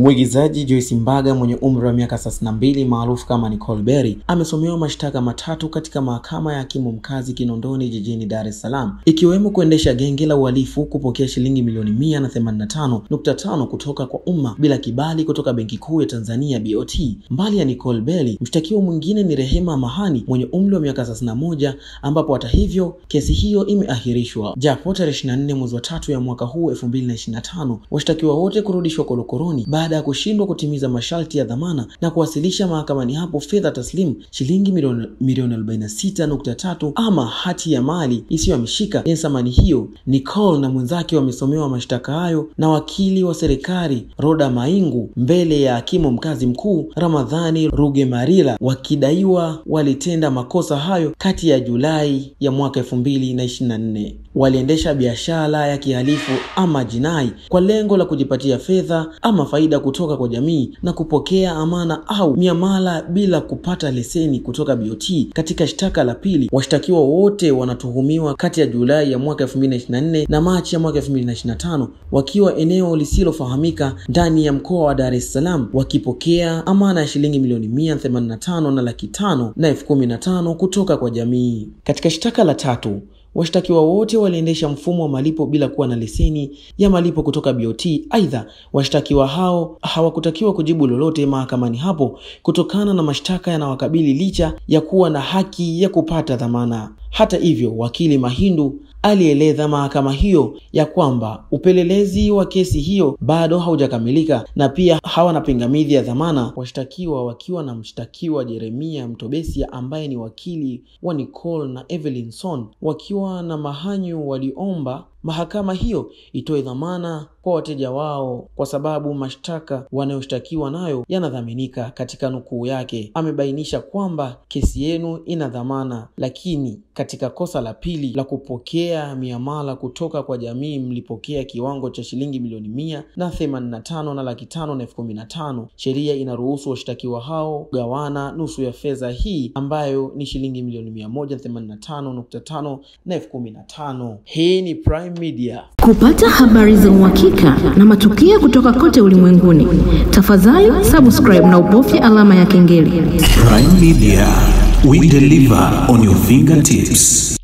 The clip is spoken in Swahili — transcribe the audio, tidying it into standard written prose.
Mwigizaji Joyce Mbaga mwenye umri wa miaka 32 maarufu kama Nicole Berry amesomewa mashtaka matatu katika mahakama ya hakimu mkazi Kinondoni jijini Dar es Salaam, ikiwemo kuendesha genge la uhalifu, kupokea shilingi milioni 185.5 kutoka kwa umma bila kibali kutoka Benki Kuu ya Tanzania BOT. Mbali ya Nicole Berry, mshtakiwa mwingine ni Rehema Mahani mwenye umri wa miaka 31, ambapo hata hivyo kesi hiyo imeahirishwa. Japo tarehe 24 mwezi wa 3 ya mwaka huu 2025 washtakiwa wote kurudishwa korokoroni baada ya kushindwa kutimiza masharti ya dhamana na kuwasilisha mahakamani hapo fedha taslimu shilingi milioni 46.3 ama hati ya mali isiyohamishika yenye thamani hiyo. Nicole na mwenzake wamesomewa mashtaka hayo na wakili wa serikali Roda Maingu mbele ya hakimu mkazi mkuu Ramadhani Rugemalira, wakidaiwa walitenda makosa hayo kati ya Julai ya mwaka 2024. Waliendesha biashara ya kihalifu ama jinai kwa lengo la kujipatia fedha ama faida kutoka kwa jamii na kupokea amana au miamala bila kupata leseni kutoka BOT. Katika shtaka la pili, washtakiwa wote wanatuhumiwa kati ya Julai ya mwaka 2024 na Machi ya mwaka 2025 wakiwa eneo lisilofahamika ndani ya mkoa wa Dar es Salaam, wakipokea amana ya shilingi milioni 185 na 515,015 kutoka kwa jamii. Katika shtaka la tatu, washtakiwa wote waliendesha mfumo wa malipo bila kuwa na leseni ya malipo kutoka BOT. Aidha, washtakiwa hao hawakutakiwa kujibu lolote mahakamani hapo kutokana na mashtaka yanawakabili licha ya kuwa na haki ya kupata dhamana. Hata hivyo, wakili Mahindu alieleza mahakama hiyo ya kwamba upelelezi wa kesi hiyo bado haujakamilika na pia hawana pingamizi ya dhamana. Washtakiwa wakiwa na mshtakiwa Jeremia Mtobesia ambaye ni wakili wa Nicole na Evelyn Son wakiwa na Mahanyu waliomba mahakama hiyo itoe dhamana kwa wateja wao kwa sababu mashtaka wanayoshtakiwa nayo yanadhaminika. Katika nukuu yake amebainisha kwamba kesi yenu ina dhamana, lakini katika kosa la pili la kupokea miamala kutoka kwa jamii mlipokea kiwango cha shilingi milioni 185 na 515,015. Sheria inaruhusu washtakiwa hao gawana nusu ya fedha hii ambayo ni shilingi milioni 185.5 na 15,000. Hii ni Prime Media. Kupata habari za uhakika na matukio kutoka kote ulimwenguni, tafadhali subscribe na ubofya alama ya kengele. Prime Media, we deliver on your fingertips.